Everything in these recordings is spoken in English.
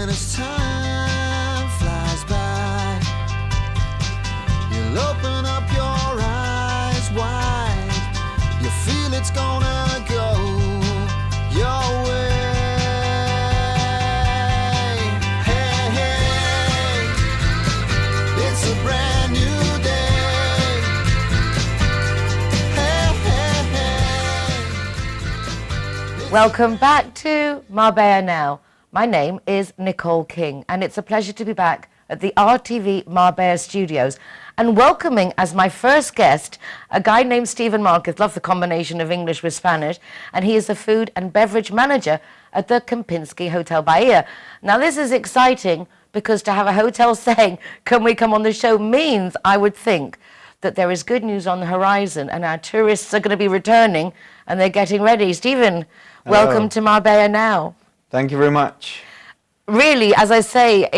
And as time flies by, you'll open up your eyes wide. You feel it's gonna go your way. Hey, hey, it's a brand new day. Hey, hey, hey. Welcome back to Marbella Now. My name is Nicole King, and it's a pleasure to be back at the RTV Marbella studios and welcoming as my first guest a guy named Steven Marquez. Love the combination of English with Spanish, and he is the food and beverage manager at the Kempinski Hotel Bahia. Now this is exciting because to have a hotel saying, "Can we come on the show?" means, I would think, that there is good news on the horizon and our tourists are going to be returning and they're getting ready. Steven, welcome to Marbella Now. Thank you very much. Really, as I say,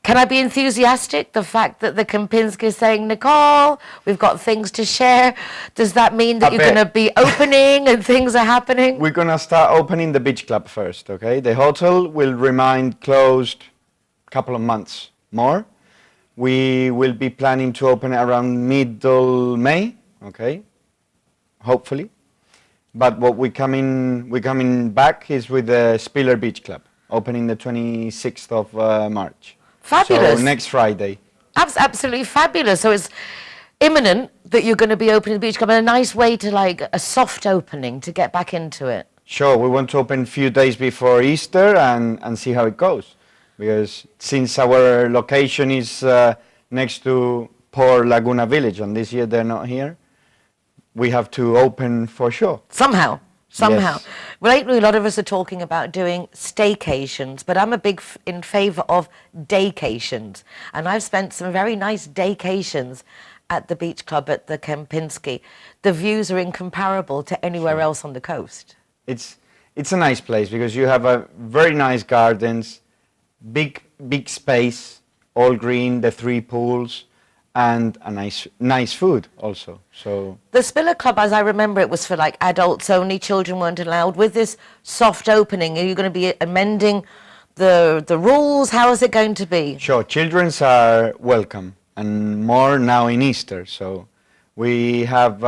can I be enthusiastic? The fact that the Kempinski is saying, "Nicole, we've got things to share." Does that mean that you're going to be opening and things are happening? We're going to start opening the beach club first, okay? The hotel will remain closed a couple of months more. We will be planning to open around middle May, okay? Hopefully. But what we're coming back is with the Spiller Beach Club, opening the 26th of March. Fabulous. So next Friday. Absolutely fabulous. So it's imminent that you're going to be opening the beach club, and a nice way to like a soft opening to get back into it. Sure, we want to open a few days before Easter and see how it goes. Because since our location is next to Port Laguna Village, and this year they're not here, we have to open for sure. Somehow. Yes. Well, lately a lot of us are talking about doing staycations, but I'm a big in favour of daycations. And I've spent some very nice daycations at the beach club at the Kempinski. The views are incomparable to anywhere else on the coast. It's a nice place because you have a very nice gardens, big space, all green, the 3 pools, and a nice food also. So the Spiller Club, as I remember, it was for like adults only. Children weren't allowed. With this soft opening, are you going to be amending the rules? How is it going to be? Sure, children's are welcome, and more now in Easter. So we have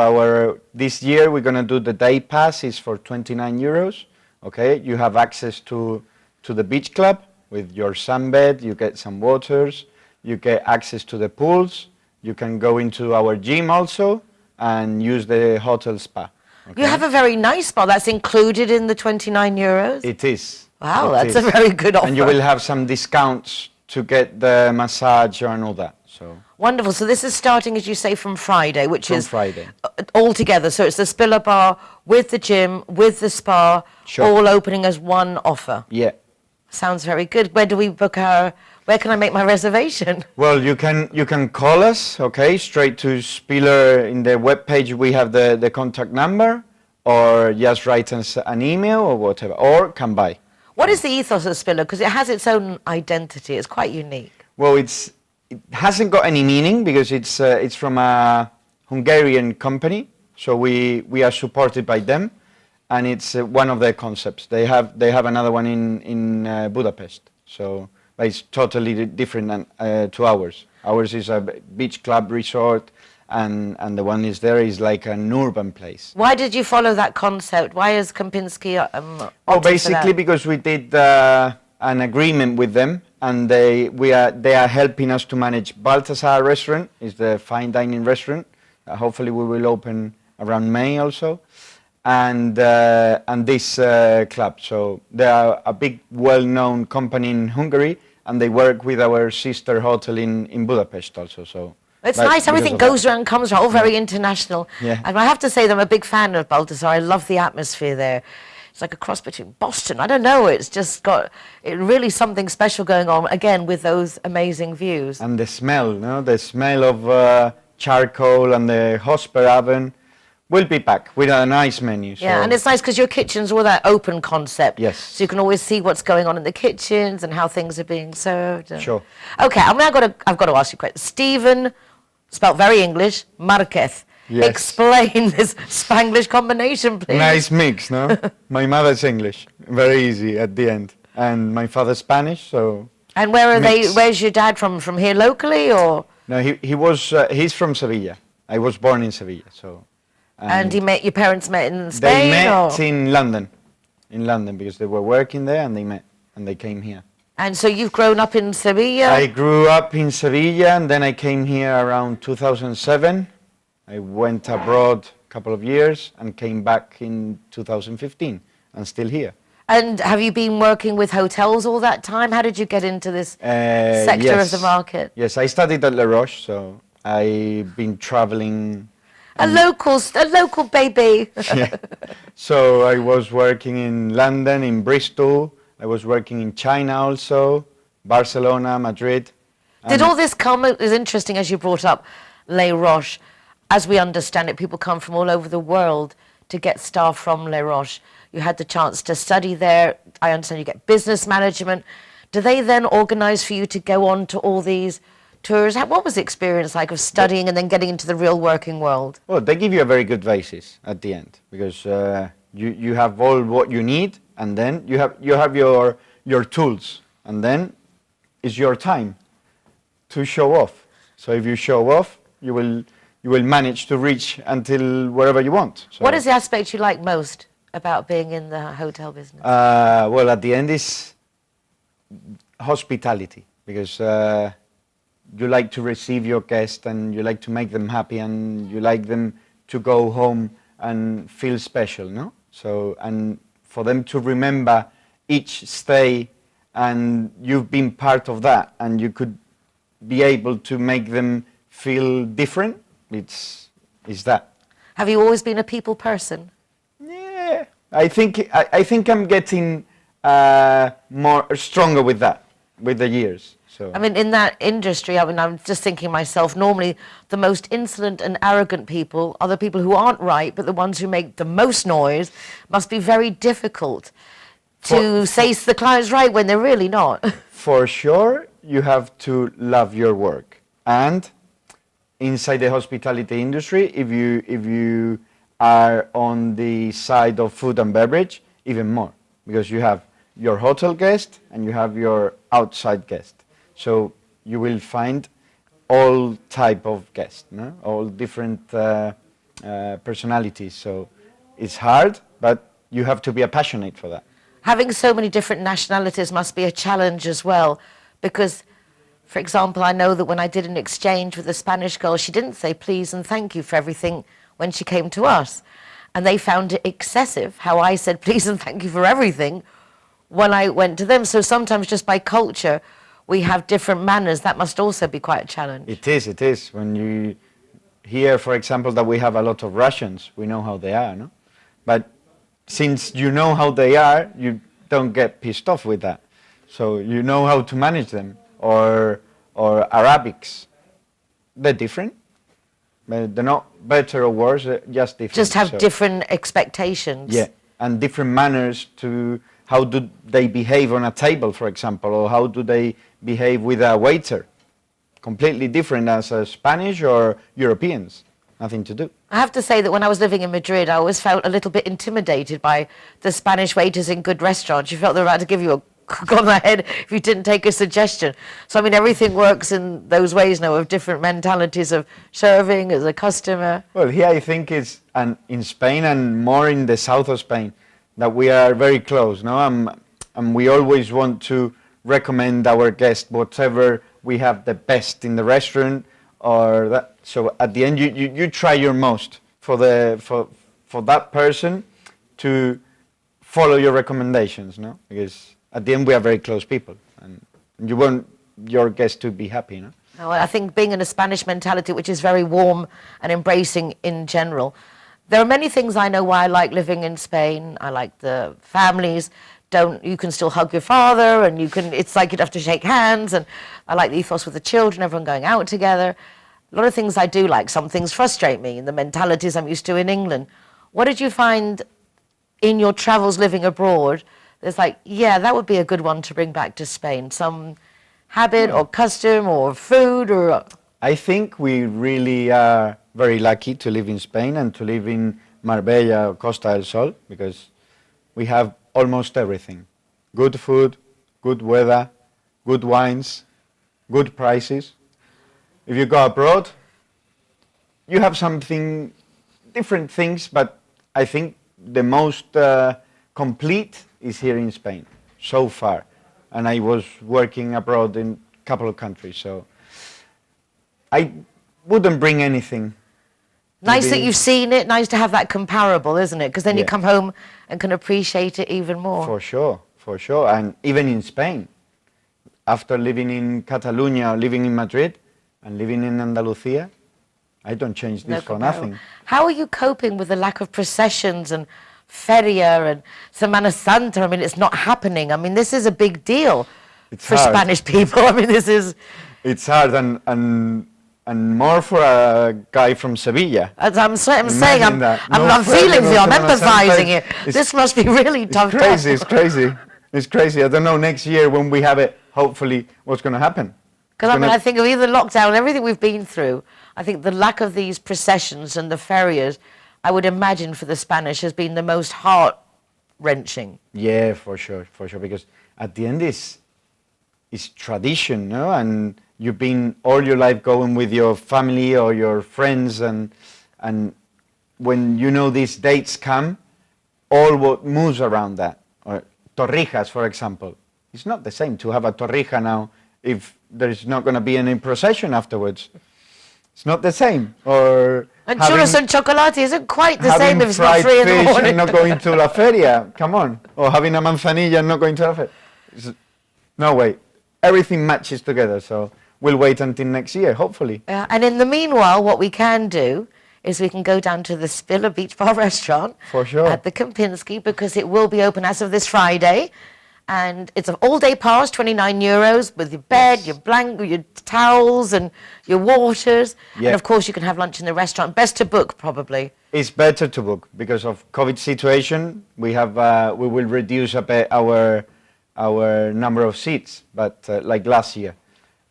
this year we're going to do the day pass is for 29 euros. Okay, you have access to the beach club with your sunbed. You get some waters. You get access to the pools. You can go into our gym also and use the hotel spa. Okay? You have a very nice spa. That's included in the 29 euros? It is. Wow, that's a very good offer. And you will have some discounts to get the massage and all that. So wonderful. So this is starting, as you say, from Friday, which is Friday. All together. So it's the Spiller Bar with the gym, with the spa, all opening as one offer. Yeah. Sounds very good. Where do we book where can I make my reservation? Well, you can call us, okay, straight to Spiller. In the webpage we have the contact number, or just write us an email or whatever, or come by. What is the ethos of Spiller? Because it has its own identity. It's quite unique. Well, it hasn't got any meaning because it's from a Hungarian company, so we are supported by them, and it's one of their concepts. They have another one in Budapest, so. But it's totally different to ours. Ours is a beach club resort, and the one is like an urban place. Why did you follow that concept? Why is Kempinski basically because we did an agreement with them, and they are helping us to manage Balthazar restaurant, is the fine dining restaurant. Hopefully we will open around May also. And this club. So they are a big, well-known company in Hungary, and they work with our sister hotel in Budapest also. So it's nice. Everything goes around, comes around, all very international. Yeah. And I have to say that I'm a big fan of Balthazar. I love the atmosphere there. It's like a cross between Boston. I don't know. It's just got really something special going on, again, with those amazing views. And the smell, the smell of charcoal and the Hosper oven. We'll be back with a nice menu. So. Yeah, and it's nice because your kitchen's all that open concept. Yes. So you can always see what's going on in the kitchens and how things are being served. Sure. Okay, I've got to ask you a question. Steven, spelled very English, Marquez. Yes. Explain this Spanglish combination, please. Nice mix, no? My mother's English. Very easy at the end. and my father's Spanish, so. And where are mix. where's your dad from? From here locally, or? No, he's from Sevilla. I was born in Sevilla, so. And your parents met in They Spain, met or? in London, because they were working there, and they met, and they came here. And so you've grown up in Sevilla? I grew up in Sevilla, and then I came here around 2007. I went abroad a couple of years and came back in 2015, and still here. And have you been working with hotels all that time? How did you get into this sector of the market? Yes, I studied at La Roche, so I've been traveling. A local baby. Yeah. So I was working in London, in Bristol. I was working in China also, Barcelona, Madrid. Did all this come, it was interesting as you brought up Les Roches. As we understand it, people come from all over the world to get staff from Les Roches. You had the chance to study there. I understand you get business management. Do they then organize for you to go on to all these tours? What was the experience like of studying and then getting into the real working world? Well, they give you a very good basis at the end, because you have all what you need, and then you have your tools, and then it's your time to show off. So if you show off, you will manage to reach until wherever you want. So, what is the aspect you like most about being in the hotel business? Well, at the end is hospitality, because you like to receive your guests, and you like to make them happy, and you like them to go home and feel special, no? So, and for them to remember each stay, and you've been part of that, and you could be able to make them feel different, it's that. Have you always been a people person? Yeah, I think I'm getting more stronger with that, with the years. So. I mean, in that industry, I mean, I'm just thinking myself, normally the most insolent and arrogant people are the people who aren't right, but the ones who make the most noise. Must be very difficult to say the client's right when they're really not. For sure, you have to love your work. And inside the hospitality industry, if you are on the side of food and beverage, even more, because you have your hotel guest and you have your outside guest. So you will find all type of guests, no? All different personalities. So it's hard, but you have to be passionate for that. Having so many different nationalities must be a challenge as well, because, for example, I know that when I did an exchange with a Spanish girl, she didn't say please and thank you for everything when she came to us. And they found it excessive how I said please and thank you for everything when I went to them. So sometimes just by culture, we have different manners. That must also be quite a challenge. It is. When you hear, for example, that we have a lot of Russians, we know how they are, no? But since you know how they are, you don't get pissed off with that. So you know how to manage them. Or Arabics. They're different. But they're not better or worse, they're just different. Just have different expectations. Yeah, and different manners to how do they behave on a table, for example, or how do they behave with a waiter. Completely different as Spanish or Europeans. Nothing to do. I have to say that when I was living in Madrid, I always felt a little bit intimidated by the Spanish waiters in good restaurants. You felt they were about to give you a cook on the head if you didn't take a suggestion. So, I mean, everything works in those ways now, of different mentalities of serving as a customer. Well, here I think it's in Spain and more in the south of Spain that we are very close, no? And we always want to recommend our guests whatever we have the best in the restaurant or that. So at the end, you try your most for that person to follow your recommendations, no? Because at the end, we are very close people, and you want your guests to be happy, no? Well, I think being in a Spanish mentality, which is very warm and embracing in general, there are many things I know why I like living in Spain. I like the families. You can still hug your father, and it's like you'd have to shake hands, and I like the ethos with the children, everyone going out together. A lot of things I do like. Some things frustrate me, and the mentalities I'm used to in England. What did you find in your travels living abroad? There's like, yeah, that would be a good one to bring back to Spain. Some habit or custom or food or... I think we really are very lucky to live in Spain and to live in Marbella or Costa del Sol, because we have almost everything. Good food, good weather, good wines, good prices. If you go abroad, you have something, different things, but I think the most complete is here in Spain, so far. And I was working abroad in a couple of countries, so I wouldn't bring anything. Nice that you've seen it, nice to have that comparable, isn't it? Because then you come home and can appreciate it even more. For sure. And even in Spain, after living in Catalonia, living in Madrid, and living in Andalusia, I don't change this for nothing. How are you coping with the lack of processions and Feria and Semana Santa? I mean, it's not happening. I mean, this is a big deal for Spanish people. I mean, this is... It's hard and more for a guy from Sevilla. As I'm saying, I'm feeling for you, I'm empathizing here. This must be really tough. It's crazy. I don't know next year when we have it, hopefully, what's going to happen. Because I think of either lockdown, everything we've been through, I think the lack of these processions and the ferias, I would imagine for the Spanish has been the most heart-wrenching. Yeah, for sure, because at the end it's tradition, no? And you've been all your life going with your family or your friends, and when you know these dates come, all what moves around that. Or torrijas, for example. It's not the same to have a torrija now if there's not going to be any procession afterwards. It's not the same. Or and churros and chocolate isn't quite the same if it's not 3 in the morning. And not going to la feria, come on. Or having a manzanilla and not going to la feria. No way. Everything matches together, so we'll wait until next year, hopefully. And in the meanwhile, what we can do is we can go down to the Spiller Beach Bar restaurant for sure at the Kempinski, because it will be open as of this Friday. And it's an all-day pass, €29, with your bed, your blanket, your towels, and your waters. Yeah. And of course, you can have lunch in the restaurant. Best to book, probably. It's better to book because of COVID situation. We will reduce a bit our number of seats, but like last year.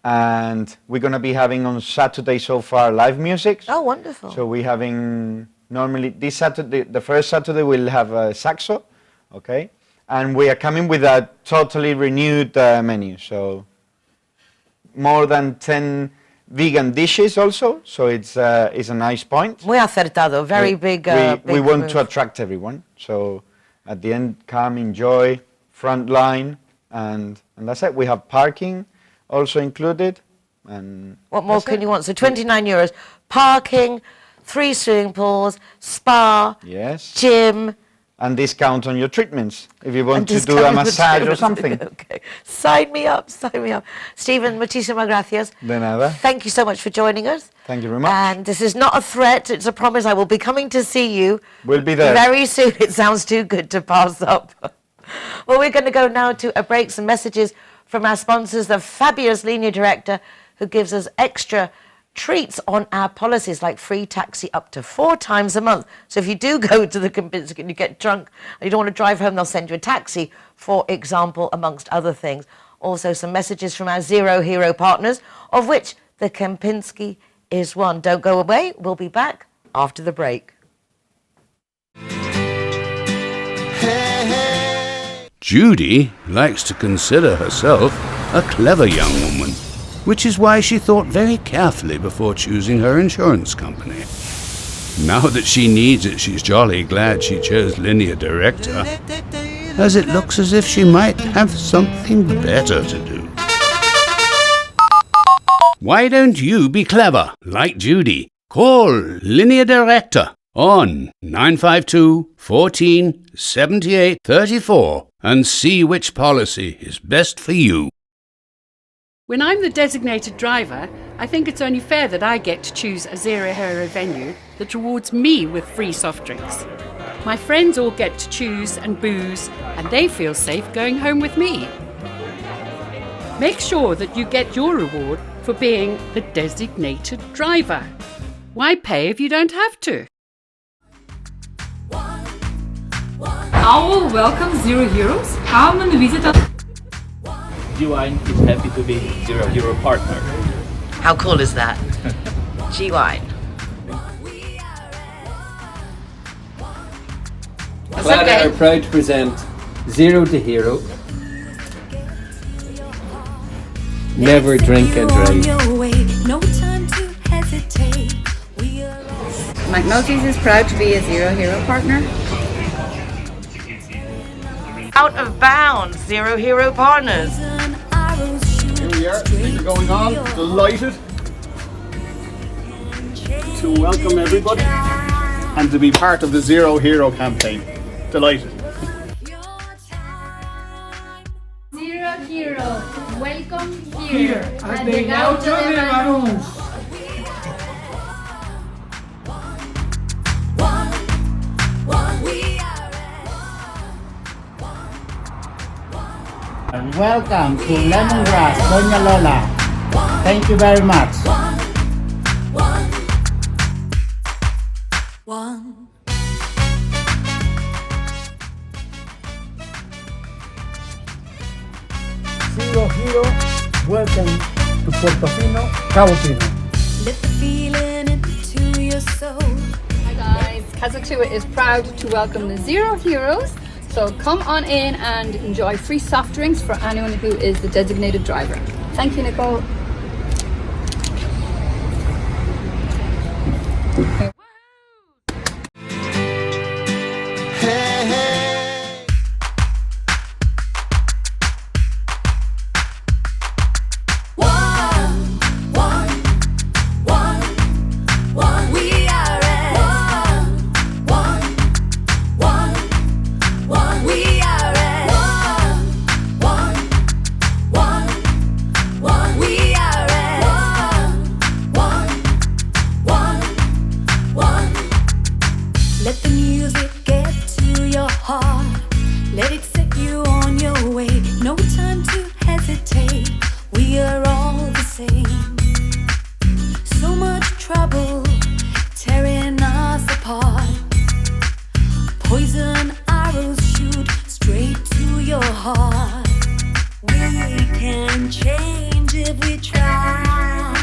And we're going to be having on Saturday so far live music. Oh, wonderful. So we're having normally this Saturday, the first Saturday we'll have a saxo, okay? And we are coming with a totally renewed menu. So more than 10 vegan dishes also. So it's a nice point. Muy acertado, very big. We want to attract everyone. So at the end, come, enjoy, front line, and that's it. We have parking also included. And what more can you want? So €29, parking, 3 swimming pools, spa, yes, gym. And discount on your treatments if you want to do a massage or something. Okay. Sign me up. Steven, muchísimas gracias. De nada. Thank you so much for joining us. Thank you very much. And this is not a threat, it's a promise. I will be coming to see you. We'll be there. Very soon. It sounds too good to pass up. Well, we're going to go now to a break, some messages from our sponsors, the fabulous Linea Director, who gives us extra treats on our policies, like free taxi up to 4 times a month. So if you do go to the Kempinski and you get drunk and you don't want to drive home, they'll send you a taxi, for example, amongst other things. Also some messages from our Zero Hero partners, of which the Kempinski is one. Don't go away. We'll be back after the break. Judy likes to consider herself a clever young woman, which is why she thought very carefully before choosing her insurance company. Now that she needs it, she's jolly glad she chose Linea Director, as it looks as if she might have something better to do. Why don't you be clever, like Judy? Call Linea Director on 952 14 78 34 and see which policy is best for you. When I'm the designated driver, I think it's only fair that I get to choose a Zero Hero venue that rewards me with free soft drinks. My friends all get to choose and booze, and they feel safe going home with me. Make sure that you get your reward for being the designated driver. Why pay if you don't have to? Our welcome Zero Heroes. Come and visit us. G-Wine is happy to be Zero Hero partner. How cool is that? G-Wine. Clara are proud to present Zero the Hero. Never drink and drive. No time to hesitate. We are McNulty's is proud to be a Zero Hero partner. Out of bounds, Zero Hero partners. Here we are, things are going on, delighted to welcome everybody and to be part of the Zero Hero campaign. Delighted. Zero Hero, welcome here at the Gaucho de Banús. And welcome to Lemongrass, Doña Lola. Thank you very much. Zero Hero, welcome to Portofino, Cabo Fino. Let the feeling into your soul. Hi guys, Casa is proud to welcome the Zero Heroes. So come on in and enjoy free soft drinks for anyone who is the designated driver. Thank you, Nicole. Hey, hey. One. We are at one. We are at one. We are at one. Let the music get to your heart. Let it set you on your way. No time to hesitate. We are all the same. So much trouble tearing us apart. Poison arrows shoot straight to your heart. We can change if we try.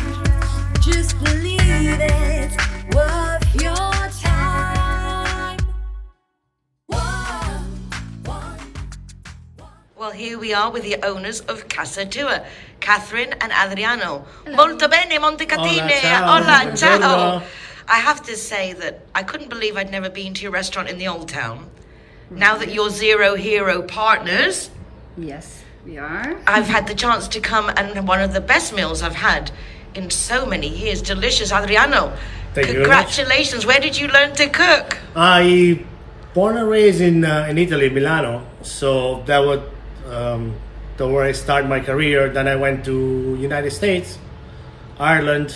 Just believe it's worth your time. Well, here we are with the owners of Casa Tour, Catherine and Adriano. Molto bene, Montecatine. Hola, ciao. I have to say that I couldn't believe I'd never been to your restaurant in the Old Town. Now that you're Zero Hero partners, Yes, we are. I've had the chance to come and one of the best meals I've had in so many years. Delicious, Adriano. Thank you very Congratulations. Where did you learn to cook? I born and raised in Italy, Milano. So that was where I started my career. Then I went to United States, Ireland,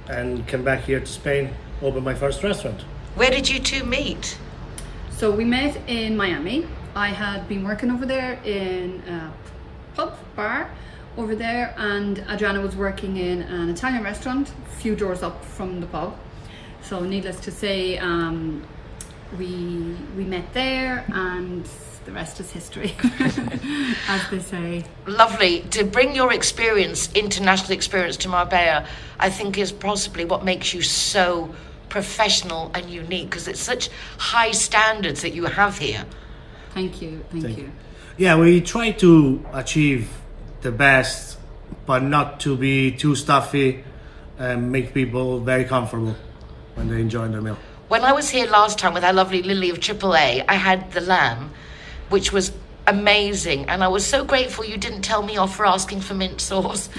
and came back here to Spain. Opened my first restaurant. Where did you two meet? So we met in Miami. I had been working over there in a bar over there, and Adriana was working in an Italian restaurant a few doors up from the pub. So needless to say, we met there, and the rest is history, as they say. Lovely. To bring your experience, international experience, to Marbella, I think is possibly what makes you so professional and unique, because it's such high standards that you have here. Thank you. Yeah, we try to achieve the best, but not to be too stuffy and make people very comfortable when they enjoy their meal. When I was here last time with our lovely Lily of AAA, I had the lamb, which was amazing, and I was so grateful you didn't tell me off for asking for mint sauce,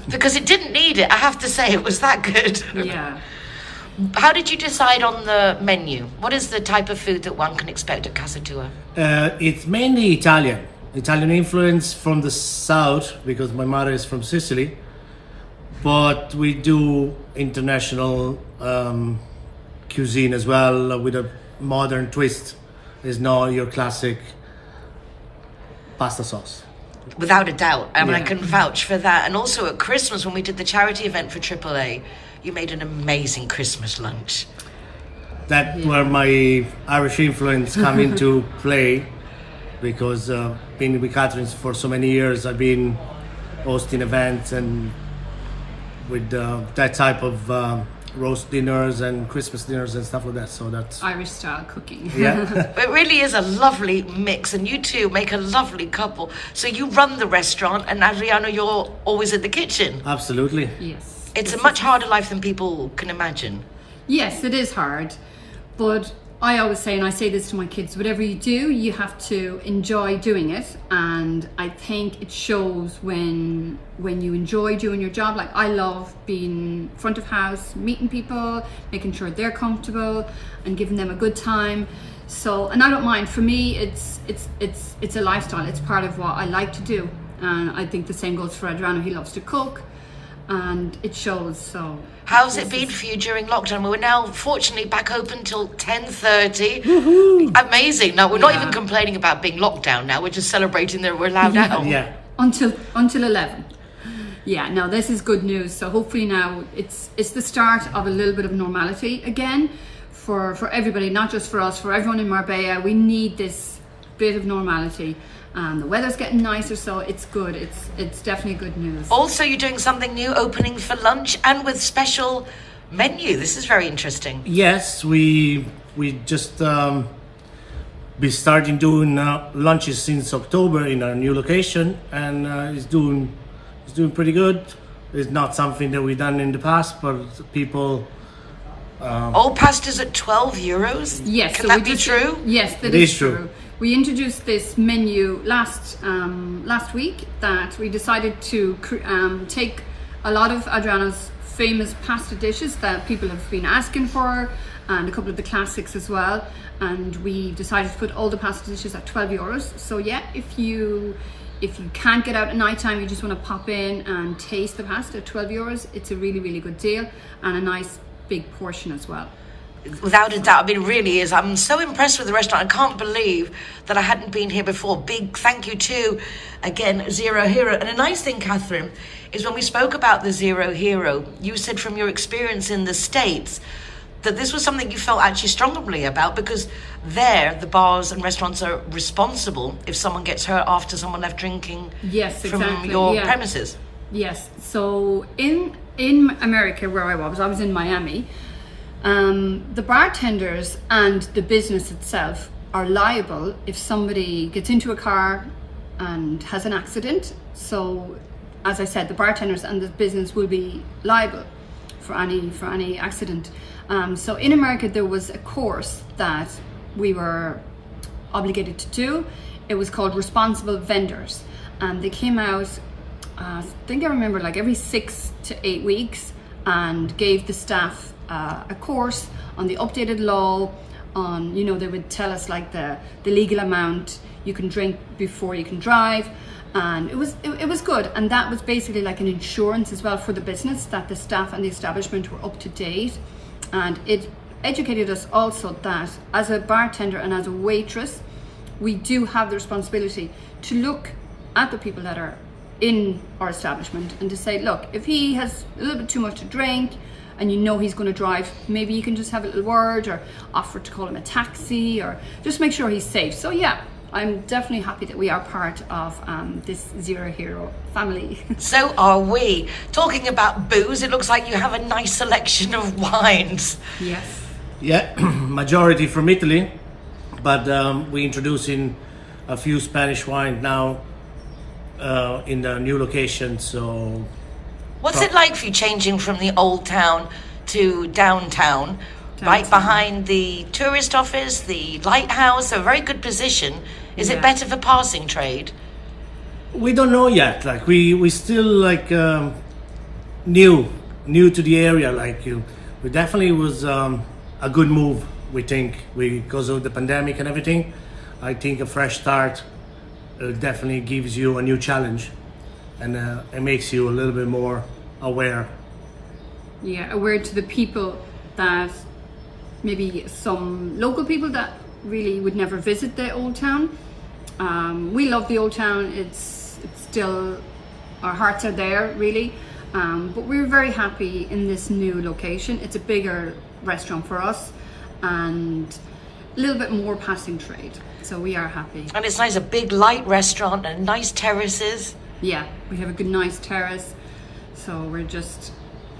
because it didn't need it. I have to say, it was that good. Yeah. How did you decide on the menu? What is the type of food that one can expect at Casa Tua? It's mainly Italian influence from the south, because my mother is from Sicily, but we do international cuisine as well, with a modern twist. It's not your classic pasta sauce. Without a doubt. I mean, I Yeah. can vouch for that. And also at Christmas, when we did the charity event for AAA, you made an amazing Christmas lunch. That's where my Irish influence come into play, because being with Catherine for so many years, I've been hosting events and with that type of roast dinners and Christmas dinners and stuff like that. So that's Irish style cooking. Yeah. It really is a lovely mix, and you two make a lovely couple. So you run the restaurant, and Adriano, you're always in the kitchen. Absolutely. Yes. It's a much harder life than people can imagine. Yes, it is hard, but I always say, and I say this to my kids, whatever you do, you have to enjoy doing it. And I think it shows when you enjoy doing your job. Like, I love being front of house, meeting people, making sure they're comfortable and giving them a good time. So, and I don't mind. For me, it's a lifestyle. It's part of what I like to do. And I think the same goes for Adriano. He loves to cook, and it shows. So how's it been for you during lockdown? We're now fortunately back open till 10:30. Amazing. Now we're not even complaining about being locked down now. We're just celebrating that we're allowed out. Yeah. Until 11. Yeah, no, this is good news. So hopefully now it's the start of a little bit of normality again for everybody, not just for us, for everyone in Marbella. We need this bit of normality. The weather's getting nicer, so it's good. It's definitely good news. Also, you're doing something new, opening for lunch and with special menu. This is very interesting. Yes, we just be starting doing lunches since October in our new location, and it's doing pretty good. It's not something that we've done in the past, but people. All pastas at €12. Yes, can that be true? Yes, that is true. We introduced this menu last week, that we decided to take a lot of Adriano's famous pasta dishes that people have been asking for, and a couple of the classics as well. And we decided to put all the pasta dishes at €12. So yeah, if you can't get out at night time, you just want to pop in and taste the pasta at €12. It's a really, really good deal, and a nice big portion as well. Without a doubt, I mean, it really is. I'm so impressed with the restaurant. I can't believe that I hadn't been here before. Big thank you to, again, Zero Hero. And a nice thing, Catherine, is when we spoke about the Zero Hero, you said from your experience in the States that this was something you felt actually strongly about, because there the bars and restaurants are responsible if someone gets hurt after someone left drinking from your premises. Yes. So in America, where I was in Miami. The bartenders and the business itself are liable if somebody gets into a car and has an accident. So, as I said, the bartenders and the business will be liable for any accident. So in America, there was a course that we were obligated to do. It was called Responsible Vendors, and they came out, I think I remember, like every 6 to 8 weeks, and gave the staff a course on the updated law, on, they would tell us like the legal amount you can drink before you can drive, and it was good. And that was basically like an insurance as well for the business, that the staff and the establishment were up to date. And it educated us also that as a bartender and as a waitress, we do have the responsibility to look at the people that are in our establishment and to say, look, if he has a little bit too much to drink and he's going to drive, maybe you can just have a little word or offer to call him a taxi, or just make sure he's safe. So yeah, I'm definitely happy that we are part of this Zero Hero family. So are we. Talking about booze, it looks like you have a nice selection of wines. Yes. Yeah, majority from Italy, but we're introducing a few Spanish wine now in the new location. So what's it like for you changing from the old town to downtown, right behind the tourist office, the lighthouse, a very good position? Is it better for passing trade? We don't know yet. Like we still like new to the area. Like we definitely was a good move. We think because of the pandemic and everything. I think a fresh start definitely gives you a new challenge, and it makes you a little bit more aware. Yeah, aware to the people that maybe some local people that really would never visit the old town. We love the old town. It's still, our hearts are there really, but we're very happy in this new location. It's a bigger restaurant for us and a little bit more passing trade, so we are happy. And it's nice, a big light restaurant and nice terraces. Yeah, we have a good nice terrace, so we're just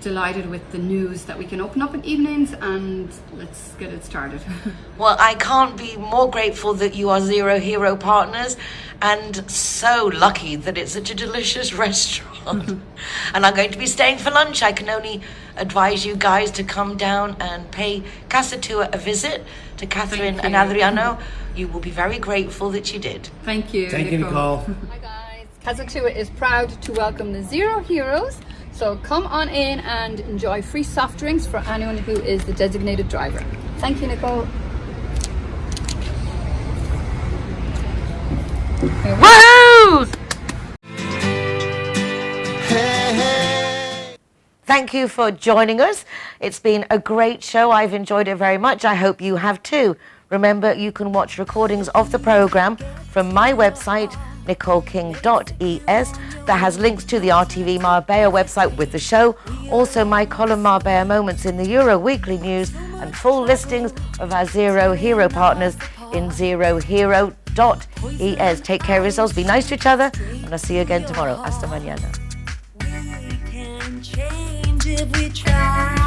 delighted with the news that we can open up in evenings, and let's get it started. Well, I can't be more grateful that you are Zero Hero partners, and so lucky that it's such a delicious restaurant. And I'm going to be staying for lunch. I can only advise you guys to come down and pay Casa Tour a visit to Catherine and Adriano. You will be very grateful that you did. Thank you. Thank you, Nicole. Hi guys, Casa Tour is proud to welcome the Zero Heroes. So come on in and enjoy free soft drinks for anyone who is the designated driver. Thank you, Nicole. Woo! Thank you for joining us. It's been a great show. I've enjoyed it very much. I hope you have too. Remember, you can watch recordings of the program from my website, nicoleking.es, that has links to the RTV Marbella website with the show, also my column Marbella Moments in the Euro Weekly News, and full listings of our Zero Hero partners in zerohero.es. Take care of yourselves, be nice to each other, and I'll see you again tomorrow. Hasta mañana. We can change if we try.